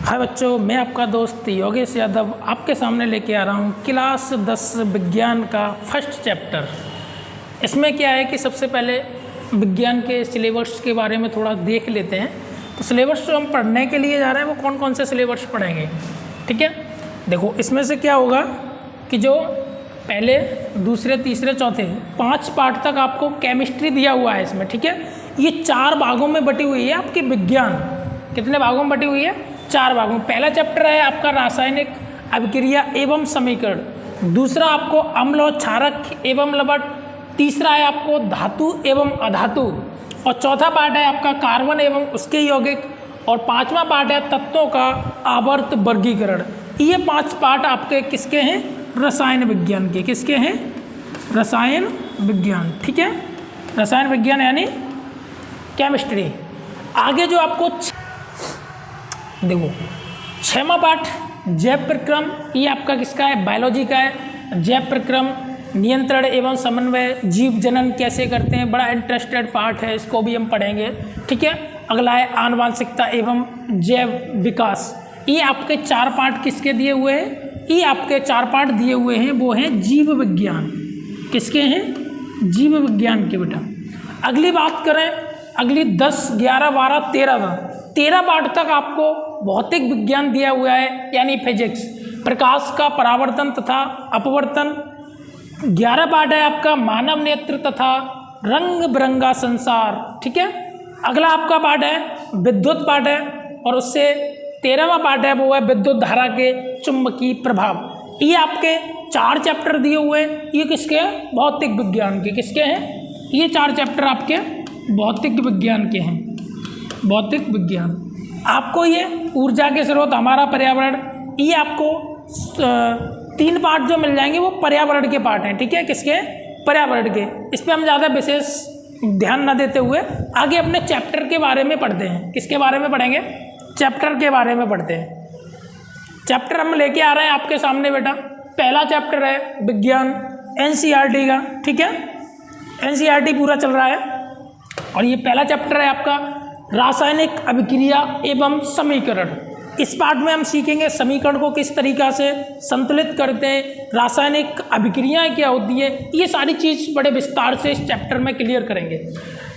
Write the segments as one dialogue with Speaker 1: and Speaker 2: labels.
Speaker 1: हाय बच्चों, मैं आपका दोस्त योगेश यादव आपके सामने लेके आ रहा हूँ क्लास 10 विज्ञान का फर्स्ट चैप्टर। इसमें क्या है कि सबसे पहले विज्ञान के सिलेबस के बारे में थोड़ा देख लेते हैं। तो सिलेबस जो हम पढ़ने के लिए जा रहे हैं वो कौन कौन से सिलेबस पढ़ेंगे, ठीक है। देखो, इसमें से क्या होगा कि जो पहले, दूसरे, तीसरे, चौथे 5 पार्ट तक आपको केमिस्ट्री दिया हुआ है इसमें, ठीक है। ये 4 भागों में बटी हुई है आपकी विज्ञान। कितने भागों में बटी हुई है? 4 भागों में। पहला चैप्टर है आपका रासायनिक अभिक्रिया एवं समीकरण, दूसरा आपको अम्ल और क्षारक एवं लवण, तीसरा है आपको धातु एवं अधातु, और चौथा पार्ट है आपका कार्बन एवं उसके यौगिक, और 5वां पार्ट है तत्वों का आवर्त वर्गीकरण। ये 5 पार्ट आपके किसके हैं? रसायन विज्ञान के। किसके हैं? रसायन विज्ञान, ठीक है। रसायन विज्ञान यानी केमिस्ट्री। आगे जो आपको देखो 6वां पार्ट जैव प्रक्रम, ये आपका किसका है? बायोलॉजी का है। जैव प्रक्रम, नियंत्रण एवं समन्वय, जीव जनन कैसे करते हैं, बड़ा इंटरेस्टेड पार्ट है, इसको भी हम पढ़ेंगे, ठीक है। अगला है आनुवांशिकता एवं जैव विकास। ये आपके 4 पार्ट किसके दिए हुए हैं? ये आपके 4 पार्ट दिए हुए हैं, वो हैं जीव विज्ञान। किसके हैं? जीव विज्ञान के बेटा। अगली बात करें, अगली 10, 11, 12, 13 पार्ट तक आपको भौतिक विज्ञान दिया हुआ है, यानी फिजिक्स, प्रकाश का परावर्तन तथा अपवर्तन। 11 पार्ट है आपका मानव नेत्र तथा रंग बिरंगा संसार, ठीक है। अगला आपका पार्ट है विद्युत पार्ट है, और उससे 13वां पार्ट है वो है विद्युत धारा के चुंबकीय प्रभाव। ये आपके 4 चैप्टर दिए हुए हैं। ये किसके हैं? भौतिक विज्ञान के। किसके हैं? ये 4 चैप्टर आपके भौतिक विज्ञान के हैं। भौतिक विज्ञान आपको ये ऊर्जा के स्रोत, हमारा पर्यावरण, ये आपको 3 पार्ट जो मिल जाएंगे वो पर्यावरण के पार्ट हैं, ठीक है। किसके? पर्यावरण के। इस पर हम ज़्यादा विशेष ध्यान न देते हुए आगे अपने चैप्टर के बारे में पढ़ते हैं। किसके बारे में पढ़ेंगे? चैप्टर के बारे में पढ़ते हैं। चैप्टर हम लेके आ रहे हैं आपके सामने बेटा। पहला चैप्टर है विज्ञान, एनसीईआरटी का, ठीक है। एनसीईआरटी पूरा चल रहा है, और ये पहला चैप्टर है आपका रासायनिक अभिक्रिया एवं समीकरण। इस पार्ट में हम सीखेंगे समीकरण को किस तरीक़ा से संतुलित करते हैं, रासायनिक अभिक्रियाएं क्या होती है, ये सारी चीज़ बड़े विस्तार से इस चैप्टर में क्लियर करेंगे।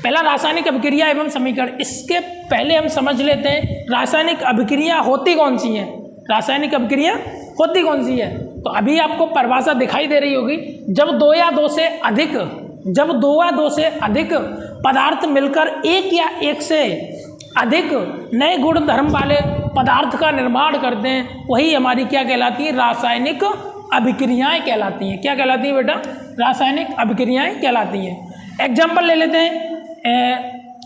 Speaker 1: पहला रासायनिक अभिक्रिया एवं समीकरण। इसके पहले हम समझ लेते हैं रासायनिक अभिक्रिया होती कौन सी है। रासायनिक अभिक्रिया होती कौन सी है? तो अभी आपको परिभाषा दिखाई दे रही होगी। जब 2 या 2 से अधिक पदार्थ मिलकर एक या एक से अधिक नए गुण धर्म वाले पदार्थ का निर्माण करते हैं, वही हमारी क्या कहलाती है? रासायनिक अभिक्रियाएं कहलाती हैं। क्या कहलाती है बेटा? रासायनिक अभिक्रियाएं कहलाती हैं। एग्जाम्पल ले लेते हैं,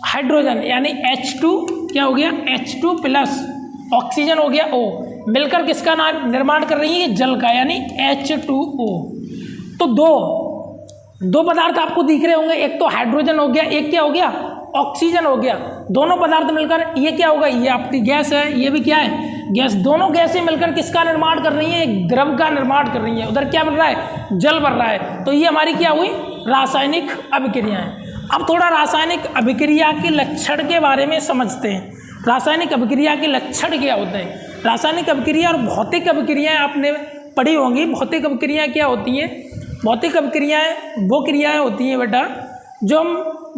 Speaker 1: हाइड्रोजन यानी H2, क्या हो गया? H2 प्लस ऑक्सीजन हो गया O, मिलकर किसका निर्माण कर रही है? जल का, यानी H2O। तो दो पदार्थ आपको दिख रहे होंगे, एक तो हाइड्रोजन हो गया, एक क्या हो गया? ऑक्सीजन हो गया। दोनों पदार्थ मिलकर ये क्या होगा? ये आपकी गैस है, ये भी क्या है? गैस। दोनों गैसें मिलकर किसका निर्माण कर रही है? एक द्रव का निर्माण कर रही है। उधर क्या बन रहा है? जल बन रहा है। तो ये हमारी क्या हुई? रासायनिक अभिक्रियाएं। अब थोड़ा रासायनिक अभिक्रिया के लक्षण के बारे में समझते हैं। रासायनिक अभिक्रिया के लक्षण क्या होते हैं? रासायनिक अभिक्रिया और भौतिक अभिक्रियाएं आपने पढ़ी होंगी। भौतिक अभिक्रियाएं क्या होती हैं? भौतिक अभिक्रियाएं वो क्रियाएं होती हैं बेटा जो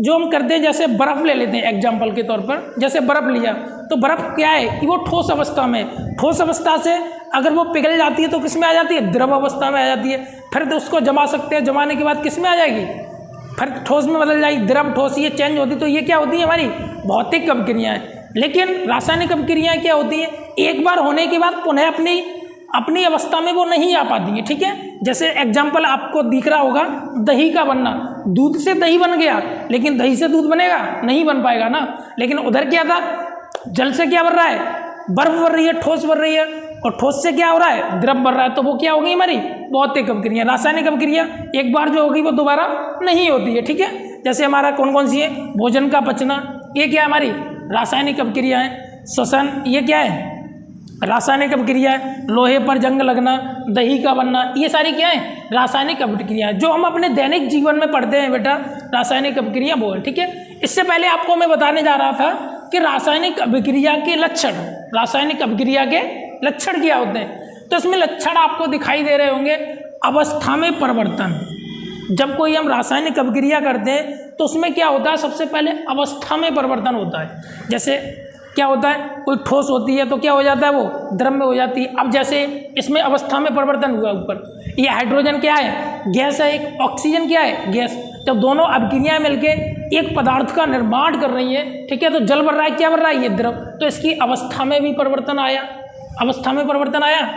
Speaker 1: हम करते हैं। जैसे बर्फ़ ले लेते हैं एग्जाम्पल के तौर पर। जैसे बर्फ़ लिया, तो बर्फ़ क्या है कि वो ठोस अवस्था में, ठोस अवस्था से अगर वो पिघल जाती है तो किस में आ जाती है? द्रव अवस्था में आ जाती है। फिर तो उसको जमा सकते हैं, जमाने के बाद किस में आ जाएगी? फिर ठोस में बदल जाएगी, द्रव ठोस, ये चेंज होती। तो ये क्या होती है? हमारी भौतिक अभिक्रियाएं। लेकिन रासायनिक अभिक्रियाएं क्या होती हैं? एक बार होने के बाद पुनः अपनी अवस्था में वो नहीं आ पाती है, ठीक है। जैसे एग्जाम्पल आपको दिख रहा होगा, दही का बनना। दूध से दही बन गया, लेकिन दही से दूध बनेगा? नहीं बन पाएगा ना। लेकिन उधर क्या था? जल से क्या बन रहा है? बर्फ बन रही है, ठोस बन रही है, और ठोस से क्या हो रहा है? द्रव बन रहा है। तो वो क्या होगी? हमारी भौतिक अभिक्रिया। रासायनिक अभिक्रिया एक बार जो होगी वो दोबारा नहीं होती है, ठीक है। जैसे हमारा कौन कौन सी है? भोजन का पचना, ये क्या है? हमारी रासायनिक अभिक्रिया है। श्वसन, ये क्या है? रासायनिक अभिक्रिया है। लोहे पर जंग लगना, दही का बनना, ये सारी क्या है? रासायनिक अभिक्रिया जो हम अपने दैनिक जीवन में पढ़ते हैं बेटा। रासायनिक अभिक्रिया वो है, ठीक है। इससे पहले आपको मैं बताने जा रहा था कि रासायनिक अभिक्रिया के लक्षण, रासायनिक अभिक्रिया के लक्षण क्या होते हैं। तो इसमें लक्षण आपको दिखाई दे रहे होंगे। अवस्था में परिवर्तन, जब कोई हम रासायनिक अभिक्रिया करते हैं तो उसमें क्या होता है, सबसे पहले अवस्था में परिवर्तन होता है। जैसे क्या होता है, कोई ठोस होती है तो क्या हो जाता है, वो द्रव्य हो जाती है। अब जैसे इसमें अवस्था में परिवर्तन हुआ, ऊपर ये हाइड्रोजन क्या है, गैस है, एक ऑक्सीजन क्या है, गैस। जब दोनों अभिक्रियाएं मिलके एक पदार्थ का निर्माण कर रही है, ठीक है, तो जल बन रहा है, क्या बन रहा है, ये द्रव। तो इसकी अवस्था में भी परिवर्तन आया, अवस्था में परिवर्तन आया।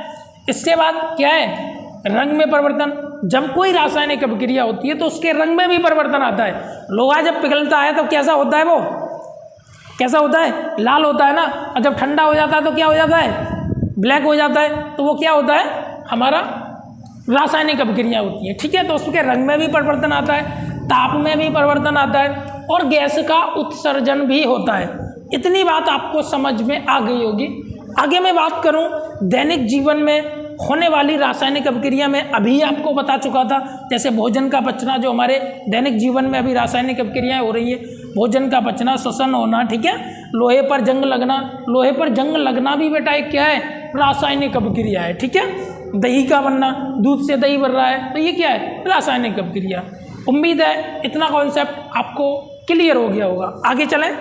Speaker 1: इसके बाद क्या है, रंग में परिवर्तन। जब कोई रासायनिक अभिक्रिया होती है तो उसके रंग में भी परिवर्तन आता है। लोहा जब पिघलता है तो कैसा होता है, वो कैसा होता है, लाल होता है ना। और जब ठंडा हो जाता है तो क्या हो जाता है, ब्लैक हो जाता है। तो वो क्या होता है, हमारा रासायनिक अभिक्रिया होती है, ठीक है। तो उसके रंग में भी परिवर्तन आता है, ताप में भी परिवर्तन आता है, और गैस का उत्सर्जन भी होता है। इतनी बात आपको समझ में आ गई होगी। आगे मैं बात करूं दैनिक जीवन में होने वाली रासायनिक अभिक्रिया में, अभी आपको बता चुका था, जैसे भोजन का पचना, जो हमारे दैनिक जीवन में अभी रासायनिक अभिक्रियाएं हो रही है, भोजन का पचना, श्वसन होना, ठीक है, लोहे पर जंग लगना। लोहे पर जंग लगना भी बेटा एक क्या है, रासायनिक अभिक्रिया है, ठीक है। दही का बनना, दूध से दही बन रहा है, तो ये क्या है, रासायनिक अभिक्रिया। उम्मीद है इतना कॉन्सेप्ट आपको क्लियर हो गया होगा। आगे चलें,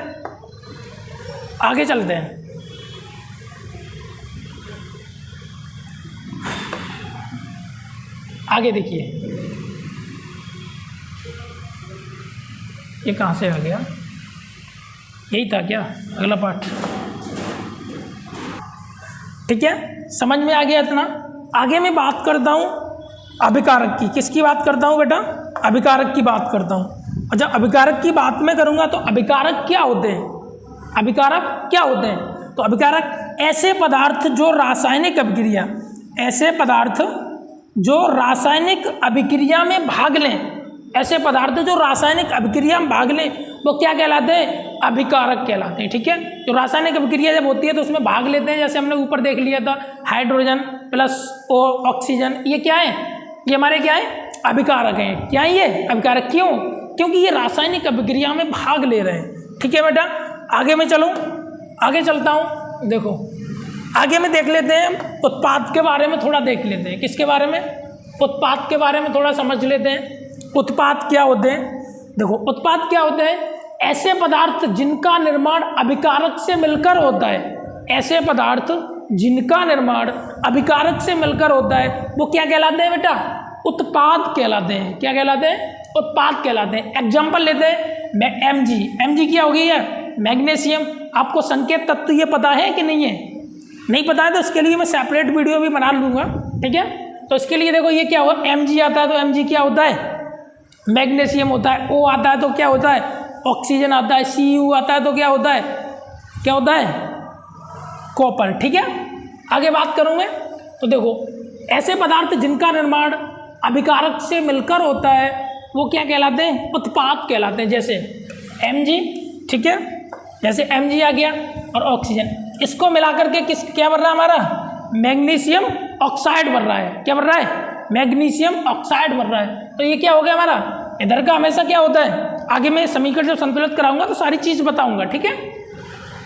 Speaker 1: आगे चलते हैं। आगे देखिए, ये कहाँ से आ गया, यही था क्या अगला पार्ट, ठीक है, समझ में आ गया इतना। आगे मैं बात करता हूँ अभिकारक की। किसकी बात करता हूँ बेटा, अभिकारक की बात करता हूँ। और जब अभिकारक की बात मैं करूँगा तो अभिकारक क्या होते हैं, अभिकारक क्या होते हैं। तो अभिकारक ऐसे पदार्थ जो रासायनिक अभिक्रिया, ऐसे पदार्थ जो रासायनिक अभिक्रिया में भाग लें, ऐसे पदार्थ जो रासायनिक अभिक्रिया में भाग लें, वो क्या कहलाते हैं, अभिकारक कहलाते हैं, ठीक है। जो रासायनिक अभिक्रिया जब होती है तो उसमें भाग लेते हैं, जैसे हमने ऊपर देख लिया था, हाइड्रोजन प्लस ऑक्सीजन, ये क्या है, ये हमारे क्या है, अभिकारक हैं। क्या है ये अभिकारक, क्यों, क्योंकि ये रासायनिक अभिक्रिया में भाग ले रहे हैं, ठीक है बेटा। आगे मैं चलूँ, आगे चलता हूँ। देखो आगे में देख लेते हैं, उत्पाद के बारे में थोड़ा देख लेते हैं। किसके बारे में, उत्पाद के बारे में थोड़ा समझ लेते हैं। उत्पाद क्या होते हैं, देखो उत्पाद क्या होते हैं, ऐसे पदार्थ जिनका निर्माण अभिकारक से मिलकर होता है, ऐसे पदार्थ जिनका निर्माण अभिकारक से मिलकर होता है, वो क्या कहलाते हैं बेटा, उत्पाद कहलाते हैं। क्या कहलाते हैं, उत्पाद कहलाते हैं। एग्जाम्पल लेते हैं, Mg क्या हो गई है, मैग्नीशियम। आपको संकेत तत्व ये पता है कि नहीं है, नहीं पता है तो इसके लिए मैं सेपरेट वीडियो भी बना लूँगा, ठीक है। तो इसके लिए देखो ये क्या होगा, Mg आता है तो Mg क्या होता है, मैग्नीशियम होता है। O आता है तो क्या होता है, ऑक्सीजन आता है। Cu आता है तो क्या होता है, क्या होता है, कॉपर, ठीक है। आगे बात करूँगे तो देखो ऐसे पदार्थ जिनका निर्माण अभिकारक से मिलकर होता है वो क्या कहलाते हैं, उत्पाद कहलाते हैं। जैसे Mg, ठीक है, जैसे Mg आ गया और ऑक्सीजन, इसको मिलाकर के किस क्या बन रहा है हमारा, मैग्नीशियम ऑक्साइड बन रहा है। क्या बन रहा है, मैग्नीशियम ऑक्साइड बन रहा है। तो ये क्या हो गया हमारा, इधर का हमेशा क्या होता है, आगे मैं समीकरण जब संतुलित कराऊंगा तो सारी चीज़ बताऊंगा, ठीक है।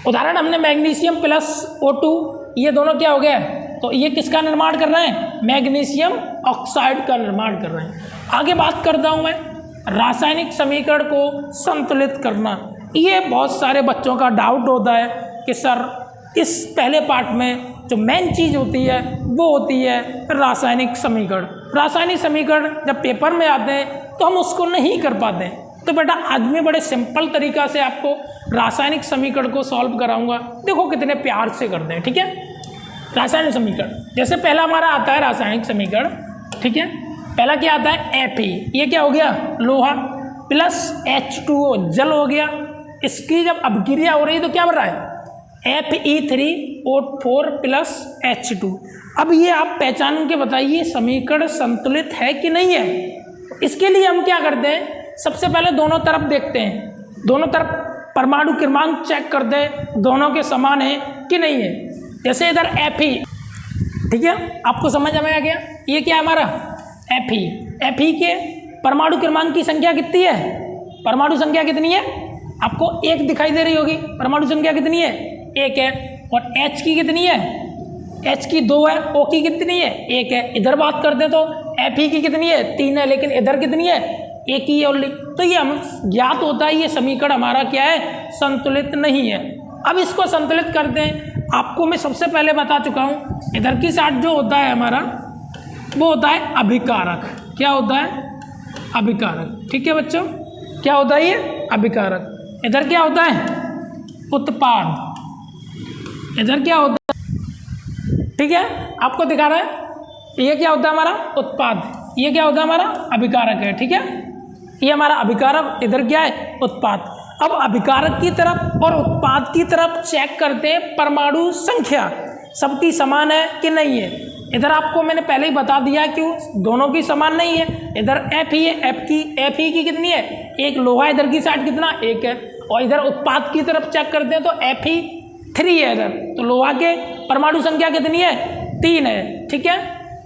Speaker 1: उदाहरण हमने मैग्नीशियम प्लस O2, ये दोनों क्या हो गया, तो ये किसका निर्माण कर रहे हैं, मैग्नीशियम ऑक्साइड का निर्माण कर रहे हैं। आगे बात करता हूँ मैं रासायनिक समीकरण को संतुलित करना। ये बहुत सारे बच्चों का डाउट होता है कि सर इस पहले पार्ट में जो मेन चीज़ होती है वो होती है रासायनिक समीकरण। रासायनिक समीकरण जब पेपर में आते हैं तो हम उसको नहीं कर पाते हैं। तो बेटा आज मैं बड़े सिंपल तरीक़ा से आपको रासायनिक समीकरण को सॉल्व कराऊंगा। देखो कितने प्यार से करते हैं, ठीक है। रासायनिक समीकरण जैसे पहला हमारा आता है रासायनिक समीकरण, ठीक है। पहला क्या आता है, Fe, ये क्या हो गया, लोहा, प्लस H2O, जल हो गया। इसकी जब अभिक्रिया हो रही है तो क्या बन रहा है, Fe3O4 प्लस H2। अब ये आप पहचान के बताइए समीकरण संतुलित है कि नहीं है। इसके लिए हम क्या करते हैं, सबसे पहले दोनों तरफ देखते हैं, दोनों तरफ परमाणु क्रमांक चेक करते हैं दोनों के समान है कि नहीं है। जैसे इधर Fe, ठीक है, आपको समझ में आ गया, ये क्या हमारा Fe के परमाणु क्रमांक की संख्या कितनी है, परमाणु संख्या कितनी है आपको एक दिखाई दे रही होगी, परमाणु संख्या कितनी है, एक है। और H की कितनी है, H की 2 है, O की कितनी है, एक है। इधर बात करते हैं तो Fe की कितनी है, 3 है, लेकिन इधर कितनी है, एक ही है ओनली। तो ये हम ज्ञात होता है ये समीकरण हमारा क्या है, संतुलित नहीं है। अब इसको संतुलित करते हैं। आपको मैं सबसे पहले बता चुका हूँ, इधर की साइड जो होता है हमारा वो होता है अभिकारक। क्या होता है, अभिकारक। ठीक है बच्चों, क्या होता है ये, अभिकारक। इधर क्या होता है, उत्पाद। इधर क्या होता है, ठीक है, आपको दिखा रहा है। ये क्या होता है हमारा उत्पाद, ये क्या होता है हमारा अभिकारक है। ठीक है, ये हमारा अभिकारक, इधर क्या है उत्पाद। अब अभिकारक की तरफ और उत्पाद की तरफ चेक करते हैं परमाणु संख्या सबकी समान है कि नहीं है। इधर आपको मैंने पहले ही बता दिया क्यों दोनों की समान नहीं है। इधर F ही है, F की कितनी है, एक लोहा, इधर की साइड कितना, एक है। और इधर उत्पाद की तरफ चेक करते हैं तो Fe3 है इधर, तो लोहा के परमाणु संख्या कितनी है, 3 है। ठीक है,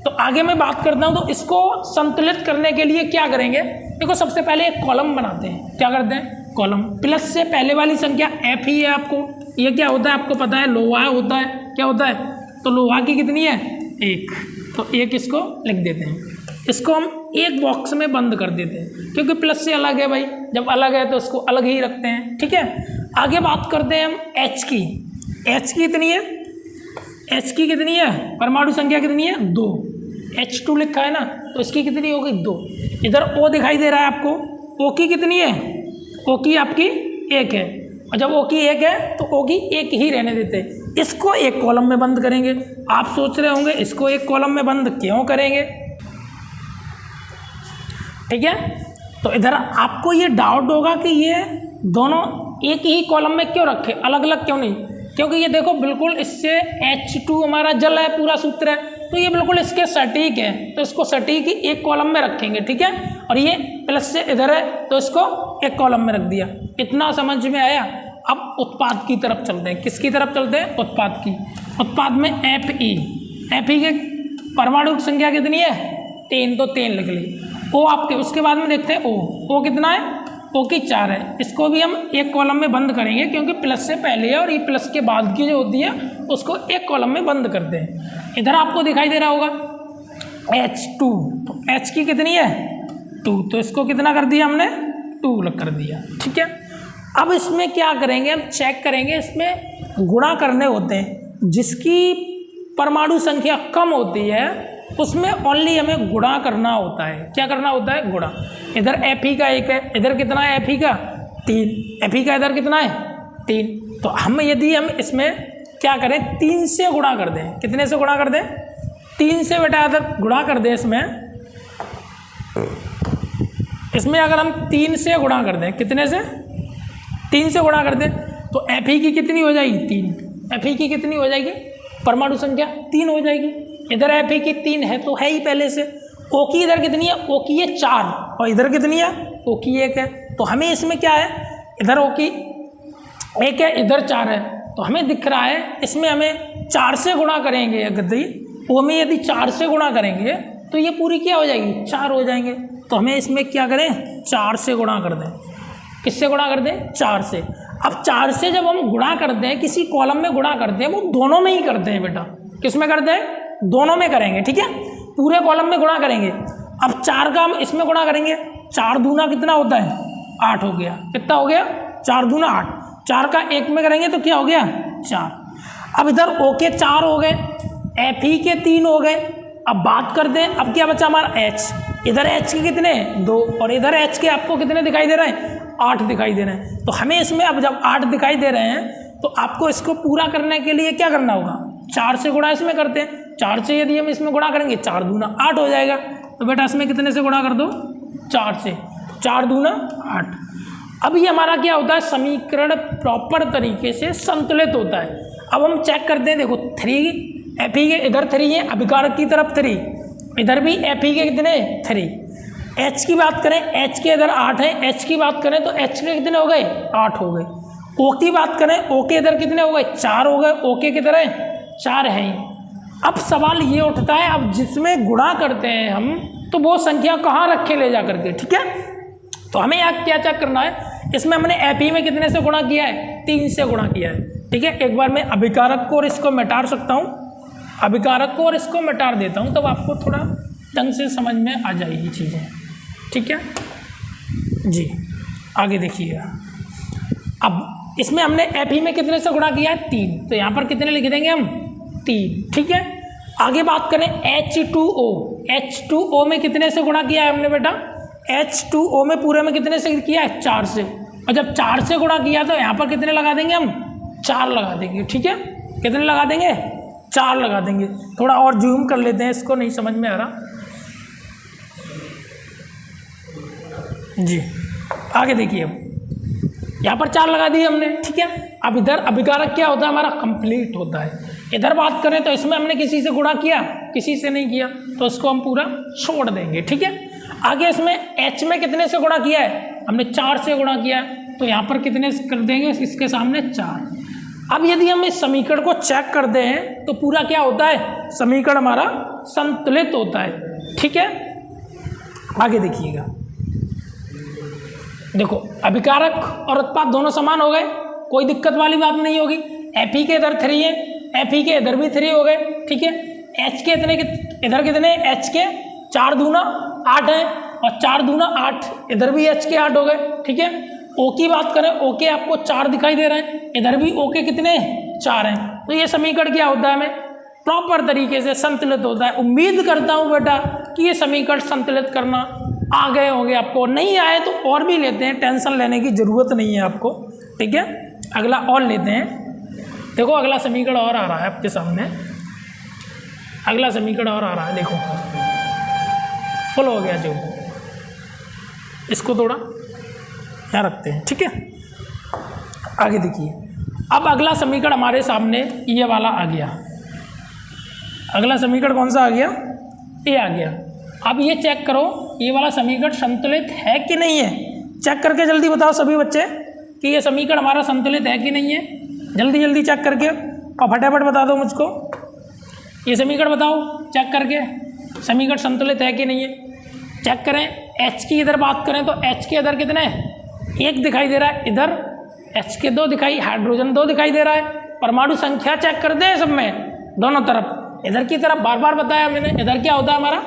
Speaker 1: तो आगे मैं बात करता हूँ। तो इसको संतुलित करने के लिए क्या करेंगे, देखो सबसे पहले एक कॉलम बनाते हैं। क्या करते हैं, कॉलम। प्लस से पहले वाली संख्या F ही है। आपको ये क्या होता है, आपको पता है लोहा होता है, क्या होता है, तो लोहा की कितनी है, 1, तो 1 इसको लिख देते हैं। इसको हम एक बॉक्स में बंद कर देते हैं क्योंकि प्लस से अलग है भाई, जब अलग है तो इसको अलग ही रखते हैं। ठीक है, आगे बात करते हैं हम H की। H की कितनी है, H की कितनी है, परमाणु संख्या कितनी है, 2। H2 लिखा है ना, तो इसकी कितनी होगी, 2। इधर O दिखाई दे रहा है आपको, O की कितनी है, O की आपकी 1 है। और जब O की 1 है तो O की 1 ही रहने देते हैं। इसको एक कॉलम में बंद करेंगे। आप सोच रहे होंगे इसको एक कॉलम में बंद क्यों करेंगे। ठीक है, तो इधर आपको ये डाउट होगा कि ये दोनों एक ही कॉलम में क्यों रखे, अलग अलग क्यों नहीं। क्योंकि ये देखो बिल्कुल इससे H2 हमारा जल है, पूरा सूत्र है, तो ये बिल्कुल इसके सटीक है, तो इसको सटीक ही एक कॉलम में रखेंगे। ठीक है, और ये प्लस से इधर है तो इसको एक कॉलम में रख दिया। इतना समझ में आया। अब उत्पाद की तरफ चलते हैं। किसकी तरफ चलते हैं, उत्पाद की। उत्पाद में Fe के परमाणु संख्या कितनी है, 3, तो 3 लिख ली। O आपके, उसके बाद में देखते हैं O कितना है, O की 4 है। इसको भी हम एक कॉलम में बंद करेंगे क्योंकि प्लस से पहले है और ये प्लस के बाद की जो होती है उसको एक कॉलम में बंद करते हैं। इधर आपको दिखाई दे रहा होगा H2, तो H की कितनी है, 2, तो इसको कितना कर दिया हमने, 2 कर दिया। ठीक है, अब इसमें क्या करेंगे, हम चेक करेंगे। इसमें गुणा करने होते हैं, जिसकी परमाणु संख्या कम होती है उसमें ओनली हमें गुणा करना होता है। क्या करना होता है, गुणा। इधर Fe का 1 है, इधर कितना है Fe का, 3। Fe का इधर कितना है, 3। तो हम यदि हम इसमें क्या करें, 3 से गुणा कर दें। कितने से गुणा कर दें, 3 से बेटा इधर गुणा कर दें। इसमें अगर हम 3 से गुणा कर दें, कितने से, 3 से गुणा कर दें, तो Fe की कितनी हो जाएगी, 3। Fe की कितनी हो जाएगी, परमाणु संख्या 3 हो जाएगी। इधर Fe की 3 है तो है ही पहले से। O की इधर कितनी है, O की है 4, और इधर कितनी है, O की 1 है। तो हमें इसमें क्या है, इधर O की 1 है, इधर 4 है, तो हमें दिख रहा है इसमें हमें 4 से गुणा करेंगे। यदि O में यदि 4 से गुणा करेंगे तो ये पूरी क्या हो जाएगी, 4 हो जाएंगे। तो हमें इसमें क्या करें, 4 से गुणा कर दें। किससे गुणा कर दें, 4 से। अब 4 से जब हम गुणा करते हैं, किसी कॉलम में गुणा करते हैं, वो दोनों में ही करते हैं बेटा। किस में करते हैं, दोनों में करेंगे। ठीक है, पूरे कॉलम में गुणा करेंगे। अब 4 का हम इसमें गुणा करेंगे, 4 दूना कितना होता है, 8 हो गया। कितना हो गया, 4 दूना 8। 4 का 1 में करेंगे तो क्या हो गया, 4। अब इधर O के 4 हो गए, Fe के 3 हो गए। अब बात करते हैं, अब क्या बचा हमारा H। इधर H के कितने, 2, और इधर H के आपको कितने दिखाई दे रहे हैं, 8 दिखाई दे रहे हैं। तो हमें इसमें अब जब 8 दिखाई दे रहे हैं तो आपको इसको पूरा करने के लिए क्या करना होगा, 4 से गुणा इसमें करते हैं। 4 से यदि हम इसमें गुणा करेंगे, 4 दूना 8 हो जाएगा। तो बेटा इसमें कितने से गुणा कर दो, 4 से। 4 दूना 8। अब ये हमारा क्या होता है, समीकरण प्रॉपर तरीके से संतुलित होता है। अब हम चेक करते हैं, देखो 3 Fe के इधर 3 है, अभिकारक की तरफ 3, इधर भी Fe के कितने, 3। H की बात करें, H के इधर 8 है। H की बात करें तो H के कितने हो गए, 8 हो गए। O की बात करें, O के इधर कितने हो गए, 4 हो गए। O के किधर है, 4 है ही। अब सवाल ये उठता है, अब जिसमें गुणा करते हैं हम, तो वो संख्या कहाँ रखे ले जा करके। ठीक है, तो हमें यहाँ क्या चेक करना है, इसमें हमने Fe में कितने से गुणा किया है, 3 से गुणा किया है। ठीक है, एक बार मैं अभिकारक को और इसको मिटा सकता हूँ, अभिकारक को और इसको मिटा देता हूँ, तब आपको थोड़ा ढंग से समझ में आ जाएगी चीज़ें। ठीक है जी, आगे देखिएगा। अब इसमें हमने Fe में कितने से गुणा किया है, 3, तो यहाँ पर कितने लिख देंगे हम, 3। ठीक है, आगे बात करें H2O, H2O में कितने से गुणा किया है हमने बेटा, H2O में पूरे में कितने से किया है, 4 से। और जब 4 से गुणा किया तो यहाँ पर कितने लगा देंगे हम, 4 लगा देंगे। ठीक है, कितने लगा देंगे, 4 लगा देंगे। थोड़ा और जूम कर लेते हैं, इसको नहीं समझ में आ रहा जी। आगे देखिए, अब यहाँ पर 4 लगा दिए हमने। ठीक है, अब इधर अभिकारक क्या होता है हमारा, कंप्लीट होता है। इधर बात करें तो इसमें हमने किसी से गुणा किया, किसी से नहीं किया, तो इसको हम पूरा छोड़ देंगे। ठीक है, आगे इसमें H में कितने से गुणा किया है, हमने 4 से गुणा किया है, तो यहाँ पर कितने कर देंगे, इसके सामने 4। अब यदि हम इस समीकरण को चेक करते हैं तो पूरा क्या होता है, समीकरण हमारा संतुलित होता है। ठीक है, आगे देखिएगा, देखो अभिकारक और उत्पाद दोनों समान हो गए, कोई दिक्कत वाली बात नहीं होगी। Fe के इधर 3 है, Fe के इधर भी 3 हो गए। ठीक है, H के इतने इधर कितने, H के 4 दूना 8 है, और 4 दूना 8, इधर भी H के 8 हो गए। ठीक है, O की बात करें, O के आपको 4 दिखाई दे रहे हैं, इधर भी O के कितने 4 हैं। तो ये समीकरण क्या होता है, हमें प्रॉपर तरीके से संतुलित होता है। उम्मीद करता हूँ बेटा कि ये समीकरण संतुलित करना आ गए होंगे आपको, नहीं आए तो और भी लेते हैं, टेंशन लेने की ज़रूरत नहीं है आपको। ठीक है, अगला और लेते हैं। देखो अगला समीकरण और आ रहा है आपके सामने, अगला समीकरण और आ रहा है, देखो फुल हो गया जो, इसको थोड़ा यहाँ रखते हैं। ठीक है, आगे देखिए, अब अगला समीकरण हमारे सामने ये वाला आ गया। अगला समीकरण कौन सा आ गया, ये आ गया। अब ये चेक करो, ये वाला समीकरण संतुलित है कि नहीं है, चेक करके जल्दी बताओ सभी बच्चे कि ये समीकरण हमारा संतुलित है कि नहीं है। जल्दी जल्दी चेक करके और फटाफट बता दो मुझको, ये समीकरण बताओ चेक करके, समीकरण संतुलित है कि नहीं है। चेक करें, H की इधर बात करें तो H के इधर कितने, 1 दिखाई दे रहा है, इधर H के 2 दिखाई, हाइड्रोजन 2 दिखाई दे रहा है। परमाणु संख्या चेक कर दे सब में, दोनों तरफ, इधर की तरफ बार बार बताया मैंने, इधर क्या होता है हमारा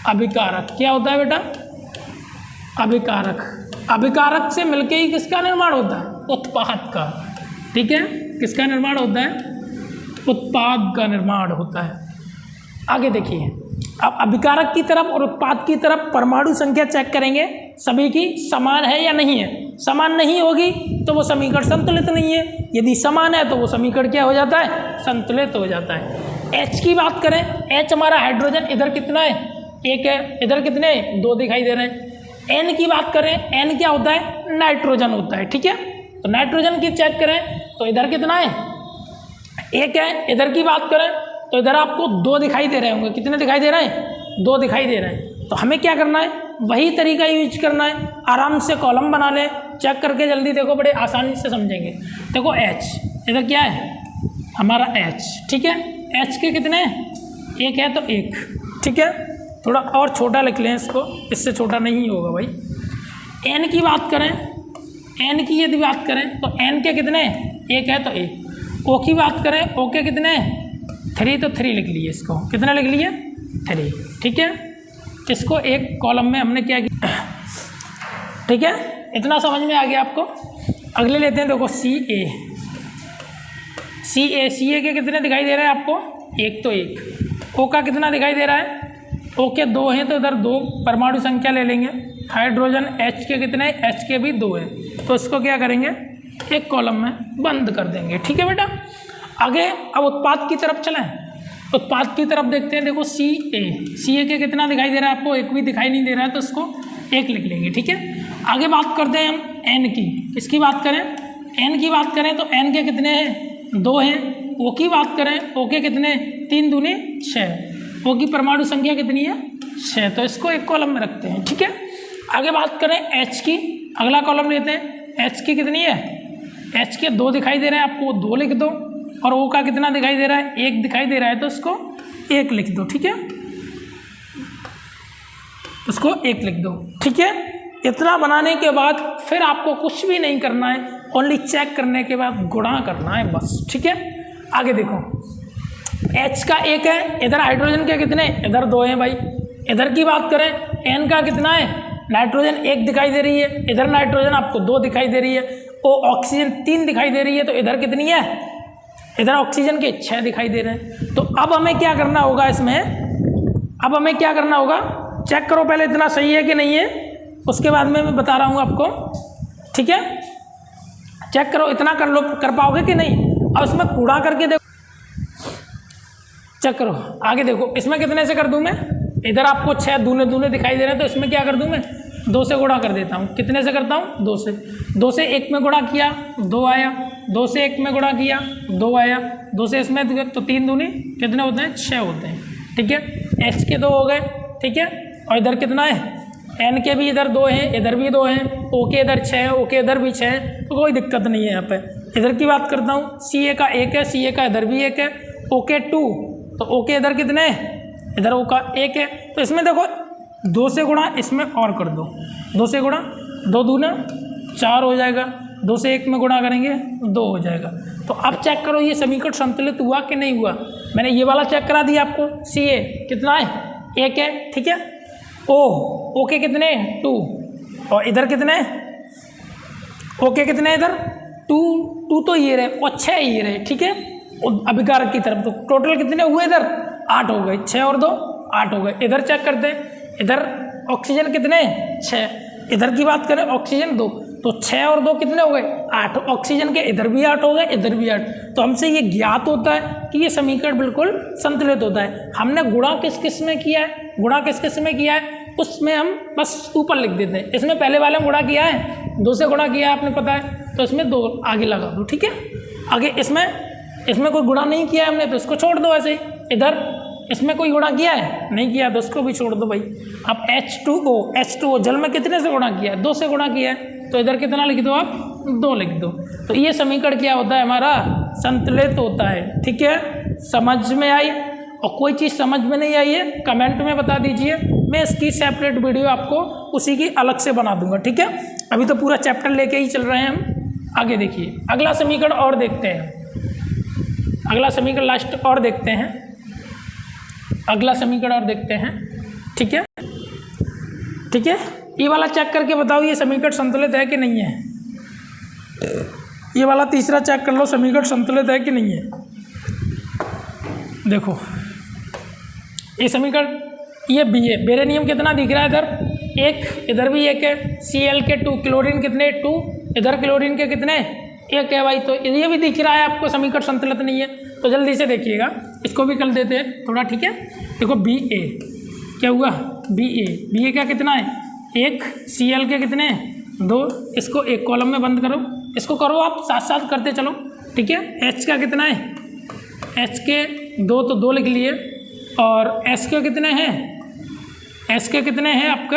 Speaker 1: अभिकारक। क्या होता है बेटा, अभिकारक। अभिकारक से मिलके ही किसका निर्माण होता है, उत्पाद का। ठीक है, किसका निर्माण होता है, उत्पाद का निर्माण होता है। आगे देखिए, अब अभिकारक की तरफ और उत्पाद की तरफ परमाणु संख्या चेक करेंगे, सभी की समान है या नहीं है। समान नहीं होगी तो वो समीकरण संतुलित नहीं है, यदि समान है तो वो समीकरण क्या हो जाता है, संतुलित हो जाता है। H की बात करें, H हमारा हाइड्रोजन इधर कितना है, 1 है, इधर कितने 2 दिखाई दे रहे हैं। N की बात करें, N क्या होता है, नाइट्रोजन होता है। ठीक है, तो नाइट्रोजन की चेक करें तो इधर कितना है, 1 है, इधर की बात करें तो इधर आपको 2 दिखाई दे रहे होंगे। कितने दिखाई दे रहे हैं, 2 दिखाई दे रहे हैं। तो हमें क्या करना है, वही तरीका यूज करना है, आराम से कॉलम बना लें, चेक करके जल्दी देखो, बड़े आसानी से समझेंगे। देखो H इधर क्या है हमारा H। ठीक है, H के कितने, 1 है तो 1। ठीक है, थोड़ा और छोटा लिख लें इसको, इससे छोटा नहीं होगा भाई। N की बात करें, N की यदि बात करें तो N के कितने, 1 है तो 1। O की बात करें, O के कितने 3, तो 3 लिख लिए, इसको कितना लिख लिए 3। ठीक है, इसको एक कॉलम में हमने क्या किया। ठीक है, इतना समझ में आ गया आपको। अगले लेते हैं, देखो CA के कितने दिखाई दे रहे हैं आपको, 1 तो 1। O का कितना दिखाई दे रहा है, O के 2 हैं तो इधर 2 परमाणु संख्या ले लेंगे। हाइड्रोजन H के कितने, H के भी 2 है, तो इसको क्या करेंगे, एक कॉलम में बंद कर देंगे। ठीक है बेटा, आगे अब उत्पाद की तरफ चलें। उत्पाद की तरफ देखते हैं, देखो CA के कितना दिखाई दे रहा है आपको, 1 भी दिखाई नहीं दे रहा है, तो इसको 1 लिख लेंगे। ठीक है, आगे बात करते हैं हम N की। किसकी बात करें, N की बात करें तो N के कितने हैं, 2 हैं। O की बात करें, O के कितने, 3 दूनी 6। O की परमाणु संख्या कितनी है, 6, तो इसको एक कॉलम में रखते हैं। ठीक है, आगे बात करें H की, अगला कॉलम लेते हैं। H की कितनी है, H के 2 दिखाई दे रहे हैं आपको, 2 लिख दो। और O का कितना दिखाई दे रहा है, 1 दिखाई दे रहा है, तो इसको 1 लिख दो। ठीक है, इसको 1 लिख दो। ठीक है, इतना बनाने के बाद फिर आपको कुछ भी नहीं करना है, ओनली चेक करने के बाद गुणा करना है बस। ठीक है, आगे देखो, H का 1 है, इधर हाइड्रोजन के कितने, इधर 2 हैं भाई। इधर की बात करें, N का कितना है, नाइट्रोजन 1 दिखाई दे रही है, इधर नाइट्रोजन आपको 2 दिखाई दे रही है, और ऑक्सीजन 3 दिखाई दे रही है, तो इधर कितनी है, इधर ऑक्सीजन के 6 दिखाई दे रहे हैं। तो अब हमें क्या करना होगा इसमें, अब हमें क्या करना होगा, चेक करो पहले इतना सही है कि नहीं है, उसके बाद में मैं बता रहा हूँ आपको। ठीक है, चेक करो इतना कर लो, कर पाओगे कि नहीं। अब इसमें कूड़ा करके देखो, चेक करो, आगे देखो, इसमें कितने से कर दूं मैं, इधर आपको 6 दूने दूने दिखाई दे रहे हैं, तो इसमें क्या कर दूं मैं, 2 से गुणा कर देता हूँ। कितने से करता हूँ, 2 से। 2 से 1 में गुणा किया 2 आया, 2 से 1 में गुणा किया 2 आया, 2 से इसमें तो 3 दूनी कितने होते हैं, 6 होते हैं। ठीक है, H के 2 हो गए। ठीक है, और इधर कितना है, N के भी इधर 2 हैं, इधर भी 2 हैं, O के इधर 6 है, O के इधर भी 6 है, तो कोई दिक्कत नहीं है यहाँ पे। इधर की बात करता हूँ, Ca का 1 है, Ca का इधर भी 1 है, O के 2, तो O के इधर कितने हैं, इधर O का 1 है। तो इसमें देखो 2 से गुणा इसमें और कर दो, 2 से गुणा, 2 दूना 4 हो जाएगा, 2 से 1 में गुणा करेंगे 2 हो जाएगा। तो अब चेक करो ये समीकरण संतुलित हुआ कि नहीं हुआ। मैंने ये वाला चेक करा दिया आपको, Ca कितना है, 1 है। ठीक है, O के कितने 2, और इधर कितने, O के कितने इधर 2 तो ये रहे, और 6 ये रहे। ठीक है, अभिकारक की तरफ तो टोटल कितने हुए, इधर 8 हो गए, 6 और 2 8 हो गए। इधर चेक करते हैं, इधर ऑक्सीजन कितने 6, इधर की बात करें ऑक्सीजन 2, तो 6 और 2 कितने हो गए 8, ऑक्सीजन के इधर भी 8 हो गए, इधर भी 8। तो हमसे ये ज्ञात होता है कि ये समीकरण बिल्कुल संतुलित होता है। हमने गुणा किस किस में किया है, गुणा किस किस में किया है, उसमें हम बस ऊपर लिख देते हैं। इसमें पहले वाले में गुणा किया है, 2 से गुणा किया है आपने पता है, तो इसमें 2 आगे लगा दो। ठीक है, आगे इसमें कोई गुणा नहीं किया है हमने, तो इसको छोड़ दो ऐसे ही। इधर इसमें कोई गुणा किया है, नहीं किया, तो इसको भी छोड़ दो भाई। अब H2O जल में कितने से गुणा किया है, 2 से गुणा किया है, तो इधर कितना लिख दो आप, 2 लिख दो। तो ये समीकरण क्या होता है हमारा, संतुलित होता है। ठीक है, समझ में आई। और कोई चीज़ समझ में नहीं आई है कमेंट में बता दीजिए, मैं इसकी सेपरेट वीडियो आपको उसी की अलग से बना दूंगा। ठीक है, अभी तो पूरा चैप्टर लेके ही चल रहे हैं हम। आगे देखिए, अगला समीकरण और देखते हैं, अगला समीकरण लास्ट और देखते हैं, अगला समीकरण और देखते हैं। ठीक है, ठीक है, ये वाला चेक करके बताओ ये समीकरण संतुलित है कि नहीं है। ये वाला तीसरा चेक कर लो, समीकरण संतुलित है कि नहीं है। देखो ये समीकरण, ये बी है, बेरेनियम कितना दिख रहा है इधर 1, इधर भी 1 है, Cl के 2, क्लोरीन कितने 2, इधर क्लोरीन के कितने 1 है भाई। तो ये भी दिख रहा है आपको समीकरण संतुलित नहीं है, तो जल्दी से देखिएगा, इसको भी कर देते हैं थोड़ा। ठीक है, देखो Ba क्या हुआ, Ba का कितना है 1, Cl के कितने 2, इसको एक कॉलम में बंद करो, इसको करो आप साथ साथ करते चलो। ठीक है, H का कितना है, H के 2 तो 2 लिख लिए, और S के कितने हैं, S के कितने हैं आपके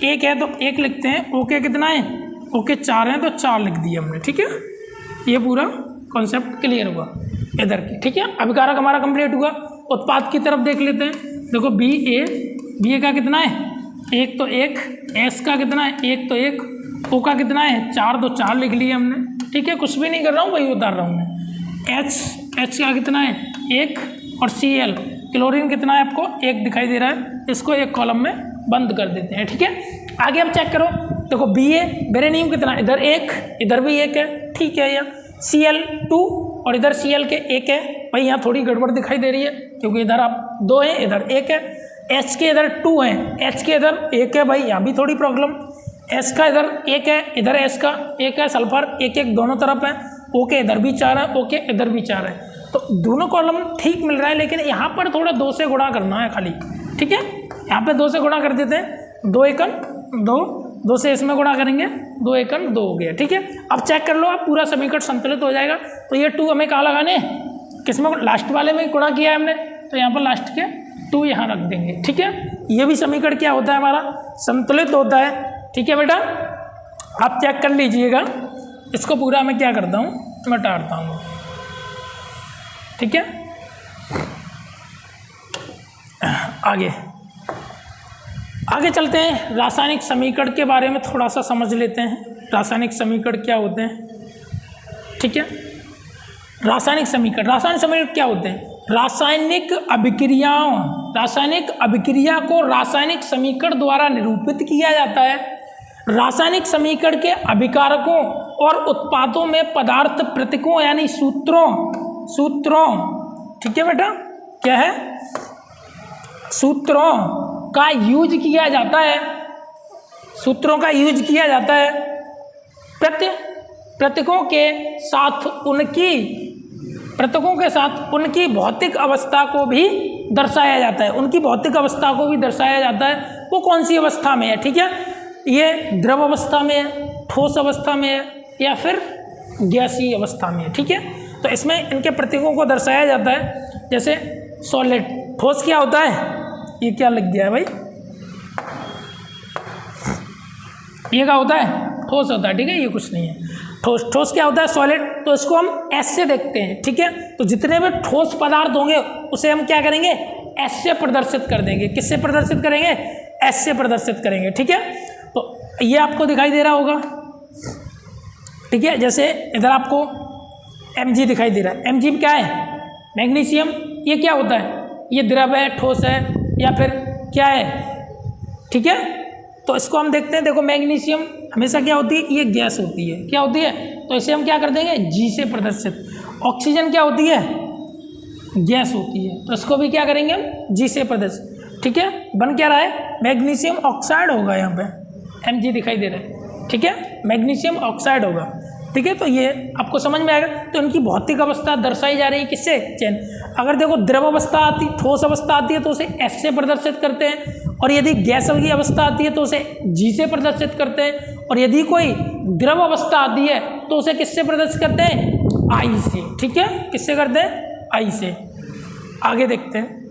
Speaker 1: 1 है, तो 1 लिखते हैं। O के कितना है, O के 4 हैं, तो 4 लिख दिए हमने। ठीक है, ये पूरा कॉन्सेप्ट क्लियर हुआ इधर की। ठीक है, अभिकारक हमारा कंप्लीट हुआ। उत्पाद की तरफ देख लेते हैं। देखो Ba का कितना है 1 तो 1, S का कितना है 1 तो 1, O का कितना है 4 तो 4 लिख लिए हमने। ठीक है, कुछ भी नहीं कर रहा हूँ, वही उतार रहा हूँ मैं। H का कितना है 1, और Cl क्लोरीन कितना है आपको 1 दिखाई दे रहा है, इसको एक कॉलम में बंद कर देते हैं। ठीक है, आगे अब चेक करो। देखो Ba बेरेनियम कितना है, इधर 1, इधर भी 1 है। ठीक है, यहाँ Cl2 और इधर Cl के 1 है भाई। यहाँ थोड़ी गड़बड़ दिखाई दे रही है क्योंकि इधर आप 2 हैं, इधर 1 है। H के इधर 2 हैं, H के इधर 1 है भाई, यहाँ भी थोड़ी प्रॉब्लम। S का इधर 1 है, इधर S का 1 है, सल्फर 1 दोनों तरफ है। O के इधर भी 4 है, O के इधर भी 4 है, तो दोनों कॉलम ठीक मिल रहा है, लेकिन यहाँ पर थोड़ा 2 से गुणा करना है खाली। ठीक है, यहाँ पे 2 से गुणा कर देते हैं, 2 एकम 2, 2 से इसमें गुणा करेंगे, 2 एकम 2 हो गया। ठीक है, अब चेक कर लो आप, पूरा समीकरण संतुलित हो जाएगा। तो ये 2 हमें कहाँ लगाने, किसमें, लास्ट वाले में गुणा किया है हमने, तो यहाँ पर लास्ट के 2 यहाँ रख देंगे। ठीक है, ये भी समीकरण क्या होता है हमारा, संतुलित होता है। ठीक है बेटा, आप चेक कर लीजिएगा। इसको पूरा मैं क्या करता हूँ, मैं टाड़ता हूँ। ठीक है, आगे चलते हैं, रासायनिक समीकरण के बारे में थोड़ा सा समझ लेते हैं। रासायनिक समीकरण क्या होते हैं, ठीक है। रासायनिक समीकरण क्या होते हैं? रासायनिक अभिक्रिया को रासायनिक समीकरण द्वारा निरूपित किया जाता है। रासायनिक समीकरण के अभिकारकों और उत्पादों में पदार्थ प्रतीकों यानी सूत्रों, ठीक है बेटा, क्या है? सूत्रों का यूज किया जाता है। सूत्रों का यूज किया जाता है। प्रतीकों के साथ उनकी भौतिक अवस्था को भी दर्शाया जाता है। उनकी भौतिक अवस्था को भी दर्शाया जाता है। वो कौन सी अवस्था में है, ठीक है? ये द्रव अवस्था में है, ठोस अवस्था में है, या फिर गैसीय अवस्था में है, ठीक है। तो इसमें इनके प्रतीकों को दर्शाया जाता है। जैसे सॉलिड, ठोस क्या होता है? ये क्या लग गया है भाई? ये क्या होता है? ठोस होता है, ठीक है। ये कुछ नहीं है। ठोस क्या होता है? सॉलिड। तो इसको हम एस से देखते हैं, ठीक है। तो जितने भी ठोस पदार्थ होंगे उसे हम क्या करेंगे? एस से प्रदर्शित कर देंगे। किससे प्रदर्शित करेंगे? एस से प्रदर्शित करेंगे, ठीक है। तो ये आपको दिखाई दे रहा होगा, ठीक है। जैसे इधर आपको Mg दिखाई दे रहा है। Mg क्या है? मैग्नीशियम। ये क्या होता है? ये द्रव है, ठोस है, या फिर क्या है, ठीक है। तो इसको हम देखते हैं। देखो मैग्नीशियम हमेशा क्या होती है? ये गैस होती है। क्या होती है? तो इसे हम क्या कर देंगे? G से प्रदर्शित। ऑक्सीजन क्या होती है? गैस होती है। तो इसको भी क्या करेंगे हम? G से प्रदर्शित, ठीक है। बन क्या रहा है? मैग्नीशियम ऑक्साइड होगा। यहाँ पे Mg दिखाई दे रहा है, ठीक है। मैग्नीशियम ऑक्साइड होगा, ठीक है। तो ये आपको समझ में आएगा। तो इनकी भौतिक अवस्था दर्शाई जा रही है किससे? चेन। अगर देखो द्रव अवस्था आती, ठोस अवस्था आती है तो उसे एस से प्रदर्शित करते हैं, और यदि गैसल की अवस्था आती है तो उसे जी से प्रदर्शित करते हैं, और यदि कोई द्रव अवस्था आती है तो उसे किससे प्रदर्शित करते हैं? आई से, ठीक है। किससे करते हैं? आई से। आगे देखते हैं।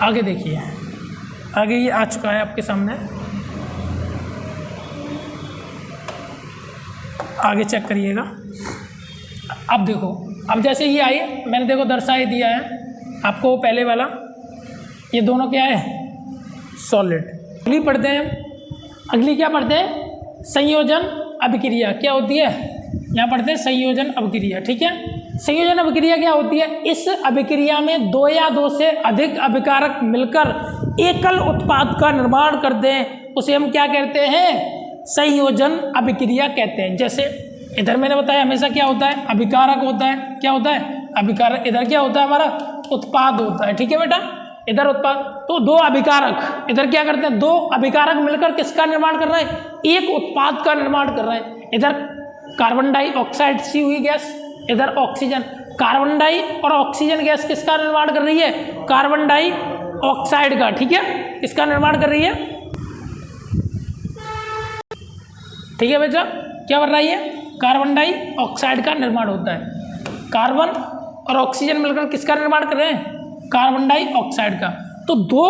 Speaker 1: आगे देखिए, आगे ये आ चुका है आपके सामने। आगे चेक करिएगा। अब देखो, अब जैसे ये आई, मैंने देखो दर्शाई दिया है आपको पहले वाला। ये दोनों क्या है? सॉलिड। अगली पढ़ते हैं। अगली क्या पढ़ते हैं? संयोजन अभिक्रिया। क्या होती है? यहाँ पढ़ते हैं संयोजन अभिक्रिया, ठीक है। संयोजन अभिक्रिया क्या होती है? इस अभिक्रिया में दो या दो से अधिक अभिकारक मिलकर एकल उत्पाद का निर्माण करते हैं। उसे हम क्या कहते हैं? संयोजन अभिक्रिया कहते हैं। जैसे इधर मैंने बताया हमेशा क्या होता है? अभिकारक होता है। क्या होता है? अभिकारक। इधर क्या होता है? हमारा उत्पाद होता है, ठीक है बेटा। इधर उत्पाद। तो दो अभिकारक इधर क्या करते हैं? दो अभिकारक मिलकर किसका निर्माण कर रहे हैं? एक उत्पाद का निर्माण कर रहे हैं। इधर कार्बन डाइऑक्साइड सी हुई गैस, इधर ऑक्सीजन। कार्बन डाई और ऑक्सीजन गैस किसका निर्माण कर रही है? कार्बन डाइऑक्साइड का, ठीक है। किसका निर्माण कर रही है? ठीक है बेटा, क्या कर रही है? कार्बन डाइऑक्साइड का निर्माण होता है। कार्बन और ऑक्सीजन मिलकर किसका निर्माण कर रहे हैं? कार्बन डाइऑक्साइड का। तो दो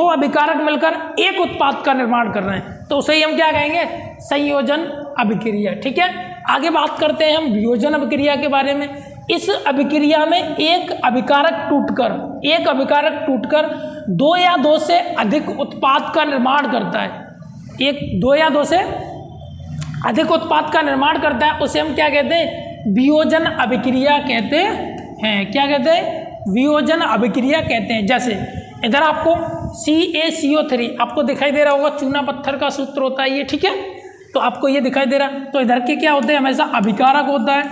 Speaker 1: अभिकारक मिलकर एक उत्पाद का निर्माण कर रहे हैं, तो उसे ही हम क्या कहेंगे? संयोजन अभिक्रिया, ठीक है। आगे बात करते हैं हम वियोजन अभिक्रिया के बारे में। इस अभिक्रिया में एक अभिकारक टूटकर दो या दो से अधिक उत्पाद का निर्माण करता है। एक दो या दो से अधिक उत्पाद का निर्माण करता है, उसे हम क्या कहते हैं? वियोजन अभिक्रिया कहते हैं। क्या कहते हैं? वियोजन अभिक्रिया कहते हैं। जैसे इधर आपको CaCO3 आपको दिखाई दे रहा होगा, चूना पत्थर का सूत्र होता है ये, ठीक है। तो आपको ये दिखाई दे रहा। तो इधर के क्या होते हैं? हमेशा अभिकारक होता है,